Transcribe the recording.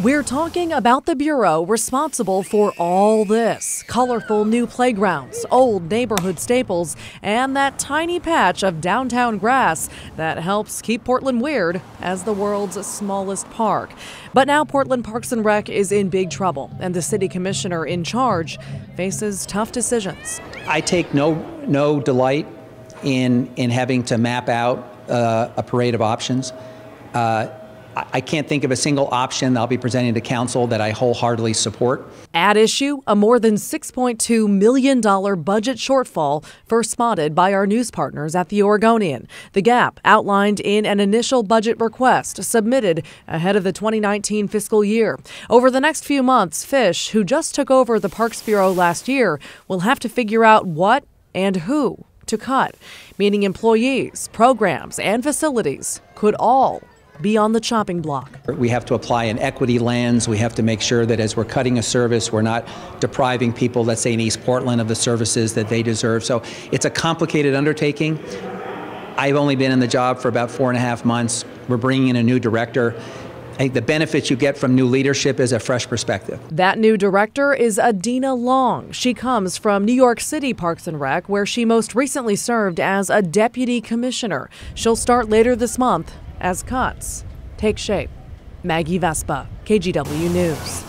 We're talking about the bureau responsible for all this. Colorful new playgrounds, old neighborhood staples, and that tiny patch of downtown grass that helps keep Portland weird as the world's smallest park. But now Portland Parks and Rec is in big trouble, and the city commissioner in charge faces tough decisions. I take no delight in having to map out a parade of options. I can't think of a single option that I'll be presenting to council that I wholeheartedly support. At issue, a more than $6.2 million budget shortfall first spotted by our news partners at the Oregonian. The gap outlined in an initial budget request submitted ahead of the 2019 fiscal year. Over the next few months, Fish, who just took over the Parks Bureau last year, will have to figure out what and who to cut, meaning employees, programs, and facilities could all be on the chopping block. We have to apply an equity lens. We have to make sure that as we're cutting a service, we're not depriving people, let's say in East Portland, of the services that they deserve. So it's a complicated undertaking. I've only been in the job for about 4.5 months. We're bringing in a new director. I think the benefits you get from new leadership is a fresh perspective. That new director is Adina Long. She comes from New York City Parks and Rec, where she most recently served as a deputy commissioner. She'll start later this month as cuts take shape. Maggie Vespa, KGW News.